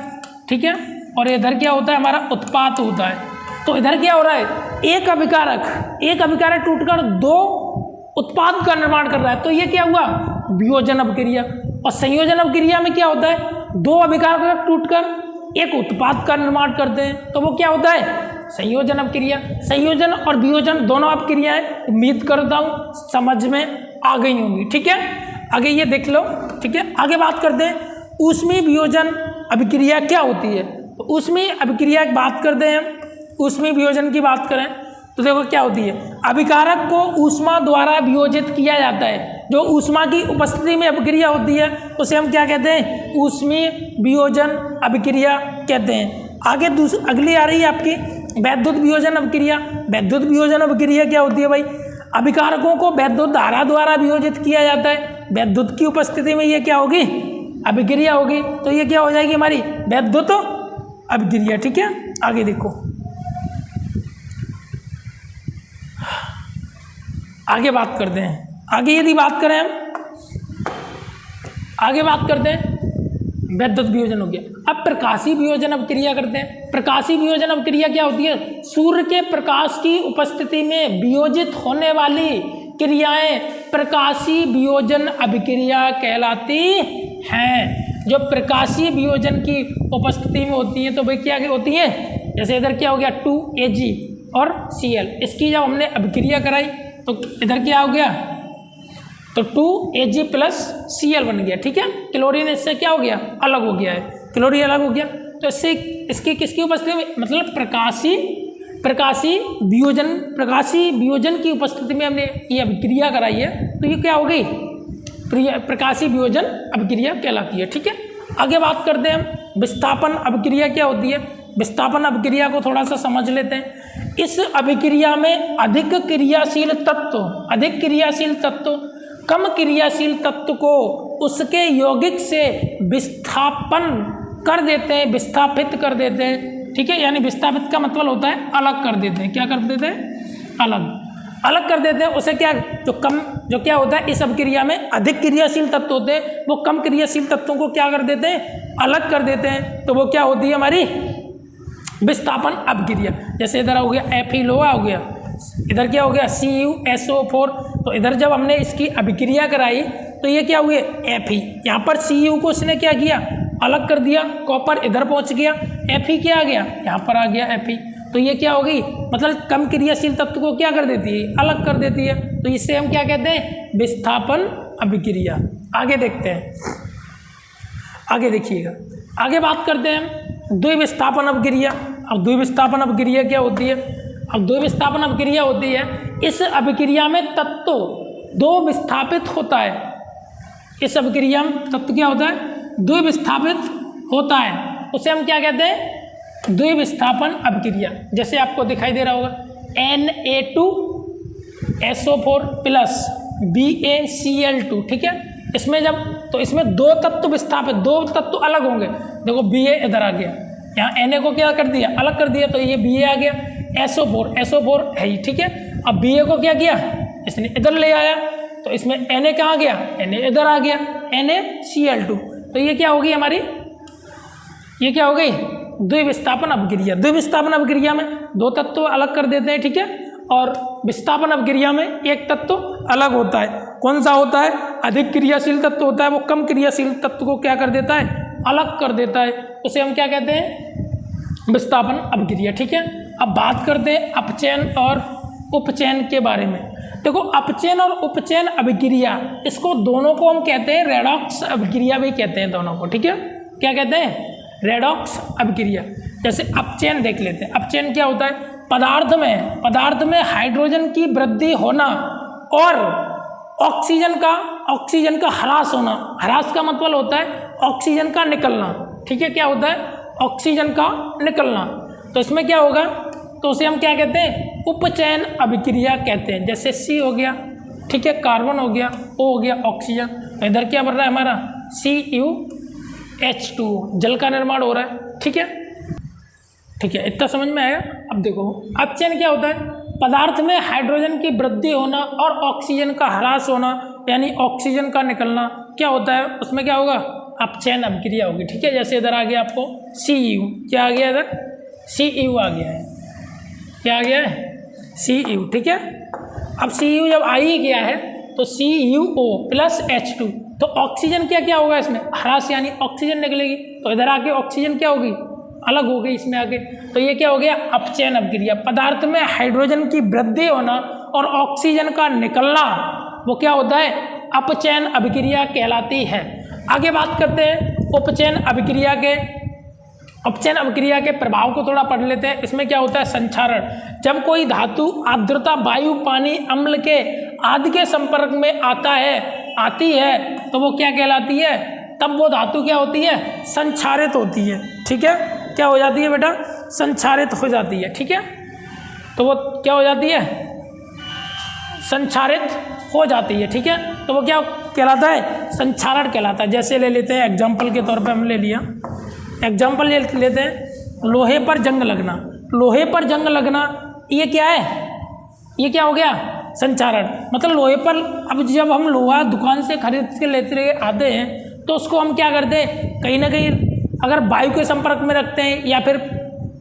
Speaker 1: ठीक है। और इधर क्या होता है? हमारा उत्पाद होता है। तो इधर क्या हो रहा है? एक अभिकारक टूटकर दो उत्पाद का निर्माण कर रहा है, तो ये क्या हुआ? वियोजन अभिक्रिया। और संयोजन अभिक्रिया में क्या होता है? दो अभिकारक टूटकर एक उत्पाद का निर्माण करते हैं, तो वो क्या होता है? संयोजन अभिक्रिया। संयोजन और वियोजन दोनों अभिक्रियाएं उम्मीद करता हूँ समझ में आ गई होंगी, ठीक है। आगे ये देख लो, ठीक है। आगे बात करते हैं ऊष्मीय वियोजन अभिक्रिया क्या होती है। तो ऊष्मीय अभिक्रिया की बात करते हैं। ऊष्मीय वियोजन की बात करें तो देखो क्या होती है? अभिकारक को ऊष्मा द्वारा वियोजित किया जाता है। जो ऊष्मा की उपस्थिति में अभिक्रिया होती है उसे हम क्या कहते हैं? ऊष्मीय वियोजन अभिक्रिया कहते हैं। आगे अगली आ रही है आपकी वैद्युत वियोजन अभिक्रिया। वैद्युत वियोजन अभिक्रिया क्या होती है भाई? अभिकारकों को वैद्युत धारा द्वारा वियोजित किया जाता है। वैद्युत की उपस्थिति में ये क्या होगी? अभिक्रिया होगी। तो ये क्या हो जाएगी हमारी? वैद्युत अभिक्रिया। ठीक है, आगे देखो, आगे बात करते हैं। आगे यदि बात करें हम, आगे बात करते हैं, वैद्युत वियोजन हो गया। अब प्रकाशीय वियोजन अभिक्रिया करते हैं। प्रकाशीय वियोजन अभिक्रिया क्या होती है? सूर्य के प्रकाश की उपस्थिति में वियोजित होने वाली क्रियाएं प्रकाशीय वियोजन अभिक्रिया कहलाती हैं। जो प्रकाशीय वियोजन की उपस्थिति में होती हैं तो भाई क्या होती हैं? जैसे इधर क्या हो गया 2Ag और Cl, इसकी जब हमने अभिक्रिया कराई तो इधर क्या हो गया? तो 2Ag प्लस Cl बन गया। ठीक है, क्लोरीन इससे क्या हो गया? अलग हो गया है, क्लोरीन अलग हो गया। तो इससे इसकी किसकी उपस्थिति में, मतलब प्रकाशीय वियोजन की उपस्थिति में हमने ये अभिक्रिया कराई है, तो ये क्या हो गई? प्रकाशीय वियोजन अभिक्रिया कहलाती है। ठीक है, आगे बात करते हैं हम विस्थापन अभिक्रिया क्या होती है। विस्थापन अभिक्रिया को थोड़ा सा समझ लेते हैं। इस अभिक्रिया में अधिक क्रियाशील तत्व कम क्रियाशील तत्व को उसके यौगिक से विस्थापन कर देते हैं, विस्थापित कर देते हैं। ठीक है, यानी विस्थापित का मतलब होता है अलग कर देते हैं। क्या कर देते हैं? अलग कर देते हैं। उसे क्या, जो क्या होता है इस अभिक्रिया में अधिक क्रियाशील तत्व होते हैं, वो कम क्रियाशील तत्वों को क्या कर देते हैं? अलग कर देते हैं। तो वो क्या होती है हमारी? विस्थापन अभिक्रिया। जैसे इधर हो गया Fe-लोहा हो गया, इधर क्या हो गया CuSO4। तो इधर जब हमने इसकी अभिक्रिया कराई तो ये क्या हुए? Fe। यहाँ पर Cu को इसने क्या किया? अलग कर दिया, कॉपर इधर पहुँच गया, Fe क्या आ गया? यहाँ पर आ गया Fe। तो ये क्या हो गई? मतलब कम क्रियाशील तत्व को क्या कर देती है? अलग कर देती है। तो इससे हम क्या कहते हैं? विस्थापन अभिक्रिया। आगे देखते हैं, आगे देखिएगा, आगे बात करते हैं द्विविस्थापन अभिक्रिया। अब द्विविस्थापन अभिक्रिया क्या होती है? अब द्विविस्थापन अभिक्रिया होती है, इस अभिक्रिया में तत्व दो विस्थापित होता है। इस अभिक्रिया में तत्व क्या होता है? द्विविस्थापित होता है, उसे हम क्या कहते हैं? द्विविस्थापन अभिक्रिया। जैसे आपको दिखाई दे रहा होगा Na2SO4 प्लस BaCl2। ठीक है, इसमें जब तो इसमें दो तत्व विस्थापित, दो तत्व अलग होंगे। देखो Ba इधर आ गया, यहाँ Na को क्या कर दिया? अलग कर दिया, तो ये Ba आ गया। SO4 है ही। ठीक है, अब Ba को क्या किया? इसने इधर ले आया, तो इसमें Na कहाँ गया? Na इधर आ गया, NaCl2। तो ये क्या होगी हमारी? ये क्या हो गई? द्विविस्थापन अभिक्रिया। द्विविस्थापन अभिक्रिया में दो तत्व अलग कर देते हैं। ठीक है, और विस्थापन अभिक्रिया में एक तत्व अलग होता है। कौन सा होता है? अधिक क्रियाशील तत्व होता है, वो कम क्रियाशील तत्व को क्या कर देता है? अलग कर देता है। उसे हम क्या कहते हैं? विस्थापन अभिक्रिया। ठीक है, अब बात करते हैं अपचयन और उपचयन के बारे में। देखो, अपचयन और उपचयन अभिक्रिया, इसको दोनों को हम कहते हैं रेडॉक्स अभिक्रिया भी कहते हैं दोनों को। ठीक है, क्या कहते हैं? रेडॉक्स अभिक्रिया। जैसे अपचयन देख लेते हैं। अपचयन क्या होता है? पदार्थ में हाइड्रोजन की वृद्धि होना और ऑक्सीजन का ह्रास होना। ह्रास का मतलब होता है ऑक्सीजन का निकलना। ठीक है, क्या होता है? ऑक्सीजन का निकलना। तो इसमें क्या होगा? तो उसे हम क्या कहते हैं? उपचयन अभिक्रिया कहते हैं। जैसे C हो गया, ठीक है, कार्बन हो गया, O हो गया ऑक्सीजन, तो इधर क्या बन रहा है हमारा? CuH2, जल का निर्माण हो रहा है। ठीक है, इतना समझ में आया। अब देखो, अपचयन क्या होता है? पदार्थ में हाइड्रोजन की वृद्धि होना और ऑक्सीजन का ह्रास होना, यानी ऑक्सीजन का निकलना क्या होता है? उसमें क्या होगा? अपचयन अभिक्रिया होगी। ठीक है, जैसे इधर आ गया आपको Cu, क्या आ गया? इधर Cu आ गया है। क्या आ गया है? Cu। ठीक है, अब Cu जब आ ही गया है तो CuO प्लस H2, तो ऑक्सीजन क्या होगा इसमें? ह्रास, यानी ऑक्सीजन निकलेगी। तो इधर आके ऑक्सीजन क्या होगी? अलग हो गई इसमें आगे। तो ये क्या हो गया? अपचयन अभिक्रिया। पदार्थ में हाइड्रोजन की वृद्धि होना और ऑक्सीजन का निकलना, वो क्या होता है? अपचयन अभिक्रिया कहलाती है। आगे बात करते हैं उपचयन अभिक्रिया के। अपचयन अभिक्रिया के प्रभाव को थोड़ा पढ़ लेते हैं। इसमें क्या होता है? संक्षारण। जब कोई धातु आर्द्रता, वायु, पानी, अम्ल के आदि के संपर्क में आती है तो वो क्या कहलाती है? तब वो धातु क्या होती है? संक्षारित होती है। ठीक है, क्या हो जाती है बेटा, संक्षारित हो जाती है। ठीक है, तो वो क्या हो जाती है, संक्षारित हो जाती है। ठीक है, तो वो क्या कहलाता है, संक्षारण कहलाता है। जैसे ले लेते हैं एग्जाम्पल के तौर पे हम ले लिया, एग्जाम्पल लेते हैं लोहे पर जंग लगना। लोहे पर जंग लगना ये क्या है, ये क्या हो गया, संक्षारण। मतलब लोहे पर, अब जब हम लोहा दुकान से खरीद के लेते आते हैं तो उसको हम क्या करते हैं, कहीं ना कहीं अगर वायु के संपर्क में रखते हैं या फिर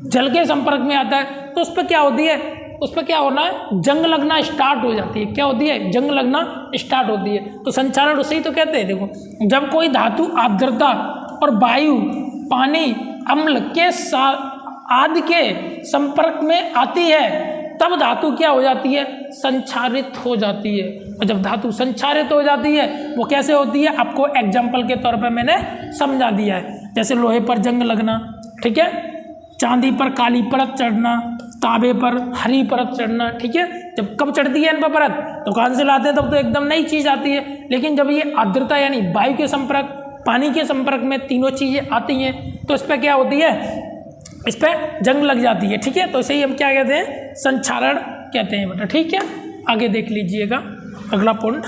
Speaker 1: जल के संपर्क में आता है तो उस पर क्या होती है, उस पर क्या होना है, जंग लगना स्टार्ट हो जाती है। क्या होती है, जंग लगना स्टार्ट होती है। तो संक्षारण उसे ही तो कहते हैं। देखो, जब कोई धातु आर्द्रता और वायु, पानी, अम्ल के आदि के संपर्क में आती है तब धातु क्या हो जाती है, संक्षारित हो जाती है। और जब धातु संक्षारित हो जाती है वो कैसे होती है, आपको एग्जाम्पल के तौर पर मैंने समझा दिया है। जैसे लोहे पर जंग लगना, ठीक है, चांदी पर काली परत चढ़ना, तांबे पर हरी परत चढ़ना। ठीक है, जब कब चढ़ती है इन पर परत, दुकान से लाते हैं तब तो एकदम नई चीज़ आती है, लेकिन जब ये आर्द्रता यानी वायु के संपर्क, पानी के संपर्क में तीनों चीज़ें आती हैं तो इस पर क्या होती है, इस पर जंग लग जाती है। ठीक है, तो इसे ही हम क्या कहते हैं, संक्षारण कहते हैं बेटा। ठीक है, आगे देख लीजिएगा अगला पॉइंट।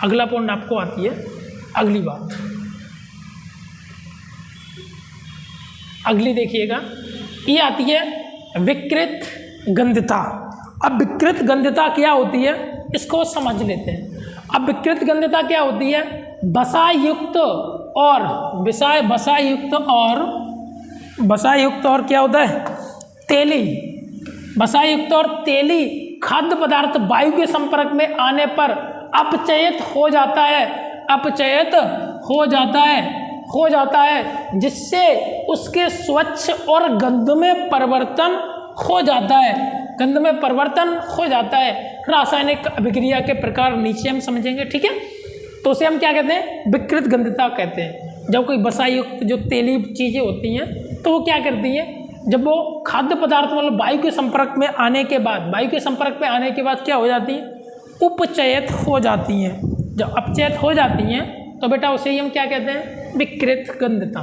Speaker 1: अगला पॉइंट आपको आती है अगली बात, अगली देखिएगा, ये आती है विकृत गंधता। अब विकृत गंधता क्या होती है इसको समझ लेते हैं। अब विकृत गंधता क्या होती है, बसायुक्त और बसायुक्त और क्या होता है, तेली, बसायुक्त और तेली खाद्य पदार्थ वायु के संपर्क में आने पर अपचयित हो जाता है, अपचयित हो जाता है जिससे उसके स्वच्छ और गंध में परिवर्तन हो जाता है, गंध में परिवर्तन हो जाता है। रासायनिक अभिक्रिया के प्रकार नीचे हम समझेंगे। ठीक है, तो उसे हम क्या कहते हैं, विकृत गंधता कहते हैं। जब कोई बसायुक्त जो तेली चीज़ें होती हैं तो वो क्या करती हैं, जब वो खाद्य पदार्थ मतलब वायु के संपर्क में आने के बाद, वायु के संपर्क में आने के बाद क्या हो जाती है, उपचयित हो जाती हैं। जब अपचयित हो जाती हैं तो बेटा उसे ही हम क्या कहते हैं, विकृत गंधता।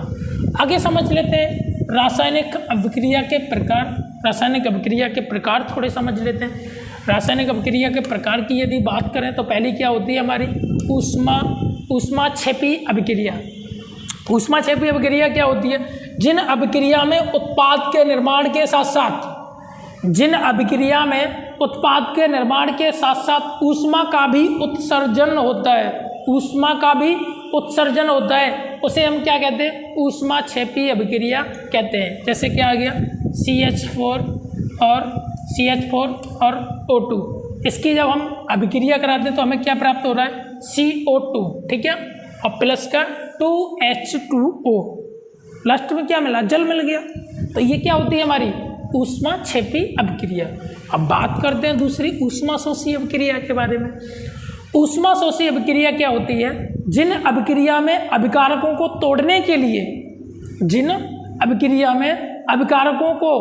Speaker 1: आगे समझ लेते हैं रासायनिक अभिक्रिया के प्रकार। रासायनिक अभिक्रिया के प्रकार थोड़े समझ लेते हैं। रासायनिक अभिक्रिया के प्रकार की यदि बात करें तो पहली क्या होती है हमारी, ऊष्माक्षेपी अभिक्रिया। ऊष्माक्षेपी अभिक्रिया क्या होती है, जिन अभिक्रिया में उत्पाद के निर्माण के साथ साथ, जिन अभिक्रिया में उत्पाद के निर्माण के साथ साथ ऊष्मा का भी उत्सर्जन होता है, ऊष्मा का भी उत्सर्जन होता है, उसे हम क्या कहते हैं, ऊष्माक्षेपी अभिक्रिया कहते हैं। जैसे क्या आ गया, CH4 और O2, इसकी जब हम अभिक्रिया कराते हैं तो हमें क्या प्राप्त हो रहा है, CO2। ठीक है, और प्लस का 2H2O, लास्ट में क्या मिला, जल मिल गया। तो ये क्या होती है हमारी ऊष्माक्षेपी अभिक्रिया। अब बात करते हैं दूसरी ऊष्माशोषी अभिक्रिया के बारे में। ऊष्माशोषी अभिक्रिया क्या होती है, जिन अभिक्रिया में अभिकारकों को तोड़ने के लिए, जिन अभिक्रिया में अभिकारकों को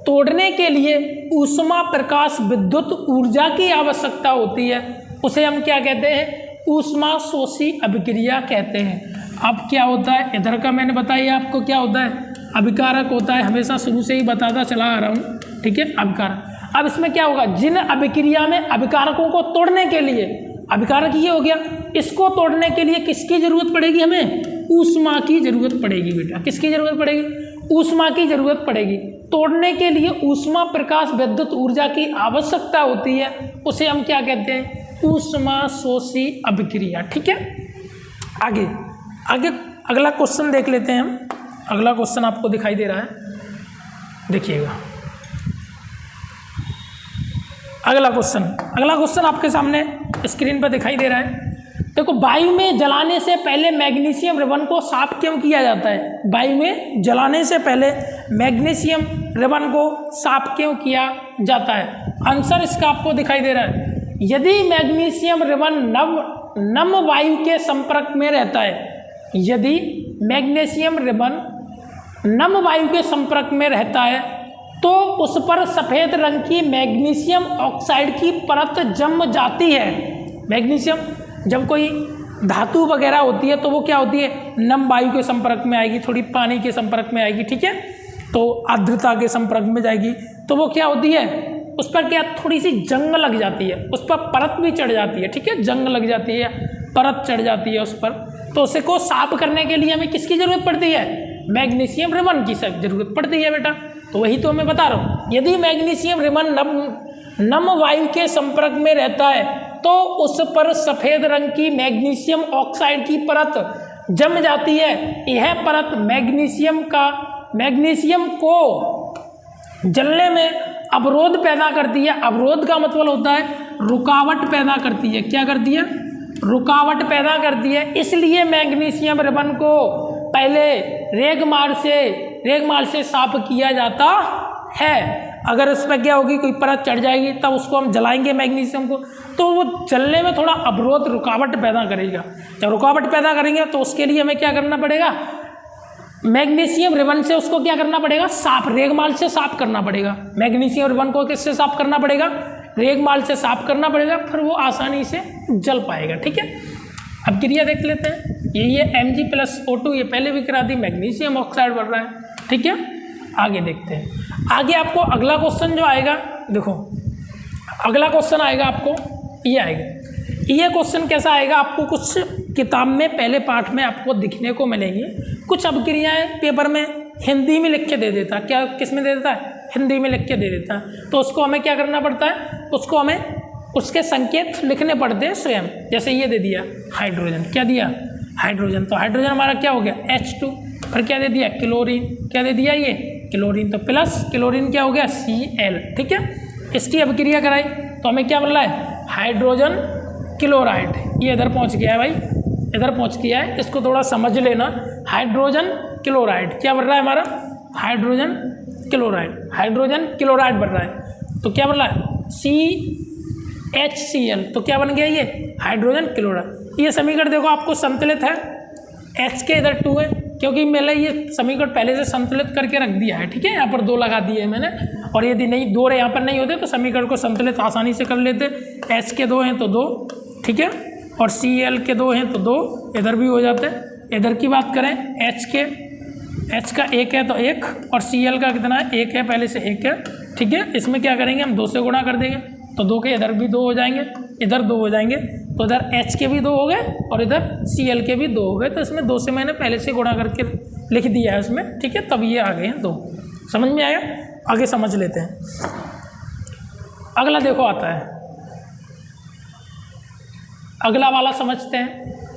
Speaker 1: तोड़ने के लिए ऊष्मा प्रकाश विद्युत ऊर्जा की आवश्यकता होती है, उसे हम क्या कहते हैं, ऊष्माशोषी अभिक्रिया कहते हैं। अब क्या होता है, इधर का मैंने बताया आपको क्या होता है, अभिकारक होता है, हमेशा शुरू से ही बताता चला आ रहा हूँ। ठीक है, अभिकारक। अब इसमें क्या होगा, जिन अभिक्रिया में अभिकारकों को तोड़ने के लिए, अभिकारक ये हो गया, इसको तोड़ने के लिए किसकी जरूरत पड़ेगी, हमें ऊष्मा की जरूरत पड़ेगी बेटा। किसकी जरूरत पड़ेगी, ऊष्मा की जरूरत पड़ेगी। तोड़ने के लिए ऊष्मा प्रकाश विद्युत ऊर्जा की आवश्यकता होती है, उसे हम क्या कहते हैं, ऊष्माशोषी अभिक्रिया। ठीक है, आगे अगला क्वेश्चन देख लेते हैं हम। अगला क्वेश्चन आपको दिखाई दे रहा है, देखिएगा अगला क्वेश्चन आपके सामने स्क्रीन पर दिखाई दे रहा है। देखो, वायु में जलाने से पहले मैग्नीशियम रिबन को साफ क्यों किया जाता है, वायु में जलाने से पहले मैग्नीशियम रिबन को साफ क्यों किया जाता है। आंसर इसका आपको दिखाई दे रहा है, यदि मैग्नीशियम रिबन नम वायु के संपर्क में रहता है, यदि मैग्नीशियम रिबन नम वायु के संपर्क में रहता है तो उस पर सफ़ेद रंग की मैग्नीशियम ऑक्साइड की परत जम जाती है। मैग्नीशियम, जब कोई धातु वगैरह होती है तो वो क्या होती है, नम वायु के संपर्क में आएगी, थोड़ी पानी के संपर्क में आएगी, ठीक है, तो आर्द्रता के संपर्क में जाएगी, तो वो क्या होती है, उस पर क्या थोड़ी सी जंग लग जाती है, उस पर परत भी चढ़ जाती है, ठीक है, जंग लग जाती है, परत चढ़ जाती है उस पर। तो उसे को साफ करने के लिए हमें किसकी जरूरत पड़ती है, मैग्नीशियम रिबन की जरूरत पड़ती है बेटा। तो वही तो मैं बता रहा हूँ, यदि मैग्नीशियम रिबन नम वायु के संपर्क में रहता है तो उस पर सफ़ेद रंग की मैग्नीशियम ऑक्साइड की परत जम जाती है। यह परत मैग्नीशियम को जलने में अवरोध पैदा करती है। अवरोध का मतलब होता है रुकावट पैदा करती है। क्या करती है, रुकावट पैदा करती है। इसलिए मैग्नीशियम रिबन को पहले रेगमाल से साफ किया जाता है। अगर उस पर क्या होगी, कोई परत चढ़ जाएगी तब उसको हम जलाएंगे मैग्नीशियम को, तो वो जलने में थोड़ा अवरोध रुकावट पैदा करेगा। जब रुकावट पैदा करेंगे तो उसके लिए हमें क्या करना पड़ेगा, मैग्नीशियम रिबन से उसको क्या करना पड़ेगा, साफ, रेगमाल से साफ करना पड़ेगा। मैग्नीशियम रिबन को किससे साफ करना पड़ेगा, रेगमाल से साफ करना पड़ेगा, फिर वो आसानी से जल पाएगा। ठीक है, अब क्रिया देख लेते हैं। ये Mg+O2 ये पहले भी करा दी, मैग्नीशियम ऑक्साइड बढ़ रहा है। ठीक है, आगे देखते हैं। आगे आपको अगला क्वेश्चन जो आएगा, देखो अगला क्वेश्चन आएगा आपको, ये आएगा। ये क्वेश्चन कैसा आएगा, आपको कुछ किताब में पहले पाठ में आपको दिखने को मिलेंगी। कुछ अपक्रियाएं पेपर में हिंदी में लिख के दे देता, क्या किस में दे देता है, हिंदी में लिख के दे देता है। तो उसको हमें क्या करना पड़ता है, उसको हमें उसके संकेत लिखने पड़ते हैं स्वयं। जैसे ये दे दिया हाइड्रोजन, क्या दिया, हाइड्रोजन, तो हाइड्रोजन हमारा क्या हो गया H2, फिर क्या दे दिया क्लोरीन, क्या दे दिया ये क्लोरीन, तो प्लस क्लोरीन क्या हो गया Cl। ठीक है, इसकी अपक्रिया कराई तो हमें क्या मिल रहा है, हाइड्रोजन क्लोराइड। ये इधर पहुंच गया है भाई, इधर पहुंच गया है, इसको थोड़ा समझ लेना। हाइड्रोजन क्लोराइड क्या बन रहा है हमारा, हाइड्रोजन क्लोराइड बन रहा है। तो क्या बन रहा है CHCl, तो क्या बन गया ये हाइड्रोजन क्लोराइड। ये समीकरण देखो आपको संतुलित है, H के इधर 2 है, क्योंकि मैंने ये समीकरण पहले से संतुलित करके रख दिया है। ठीक है, यहाँ पर 2 लगा दिए हैं मैंने, और यदि नहीं 2 यहाँ पर नहीं होते तो समीकरण को संतुलित आसानी से कर लेते। H के 2 हैं तो 2, ठीक है, और Cl के 2 हैं तो 2, इधर भी हो जाते हैं। इधर की बात करें H का 1 है तो 1, और Cl का कितना है, 1 है, पहले से 1 है। ठीक है, इसमें क्या करेंगे हम 2 से गुणा कर देंगे, तो 2 के इधर भी 2 हो जाएंगे, इधर 2 हो जाएंगे, तो इधर H के भी 2 हो गए और इधर Cl के भी 2 हो गए। तो इसमें 2 से मैंने पहले से गुणा करके लिख दिया है इसमें। ठीक है, तब ये आ गए हैं 2। समझ में आया, आगे समझ लेते हैं। अगला देखो आता है, अगला वाला समझते हैं,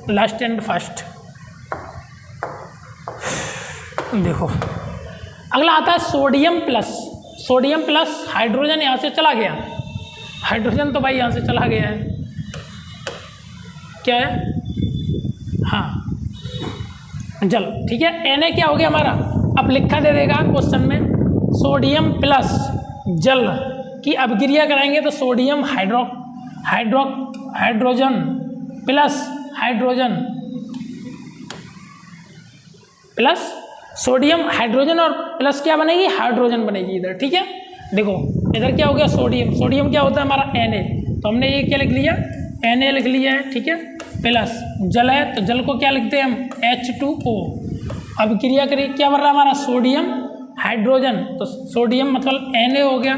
Speaker 1: लास्ट एंड फर्स्ट। देखो अगला आता है सोडियम प्लस हाइड्रोजन यहाँ से चला गया, हाइड्रोजन तो भाई यहाँ से चला गया है, क्या है, हाँ जल। ठीक है, Na क्या हो गया हमारा, अब लिखा दे देगा क्वेश्चन में, सोडियम प्लस जल की अपक्रिया कराएंगे तो sodium hydrogen plus sodium hydrogen और प्लस क्या बनेगी, हाइड्रोजन बनेगी इधर। ठीक है, देखो इधर क्या हो गया, सोडियम क्या होता है हमारा Na, तो हमने ये क्या लिख लिया, Na लिख लिया है। ठीक है, प्लस जल है तो जल को क्या लिखते हैं हम H2O। अब क्रिया करिए, क्या बन रहा है हमारा, सोडियम हाइड्रोजन, तो सोडियम मतलब Na हो गया,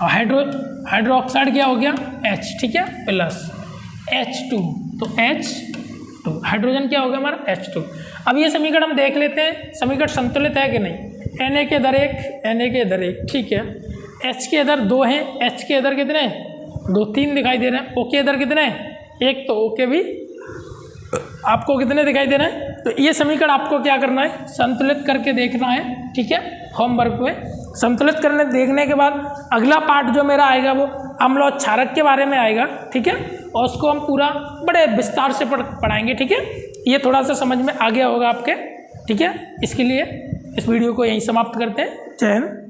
Speaker 1: और हाइड्रोक्साइड क्या हो गया H। ठीक है, प्लस H2, तो H2, हाइड्रोजन क्या हो गया हमारा H2। अब ये समीकरण हम देख लेते हैं, समीकरण संतुलित है कि नहीं। Na के इधर 1, Na के इधर 1, ठीक है, H के इधर 2 हैं, H के इधर कितने, 2, 3 दिखाई दे रहे हैं। O के इधर कितने, 1, तो O के भी आपको कितने दिखाई दे रहे हैं। तो ये समीकरण आपको क्या करना है, संतुलित करके देखना है। ठीक है, होमवर्क में संतुलित करने देखने के बाद अगला पार्ट जो मेरा आएगा वो अम्ल और क्षारक के बारे में आएगा। ठीक है, और उसको हम पूरा बड़े विस्तार से पढ़ाएंगे। ठीक है, ये थोड़ा सा समझ में आ गया होगा आपके। ठीक है, इसके लिए इस वीडियो को यहीं समाप्त करते हैं। जय हिंद।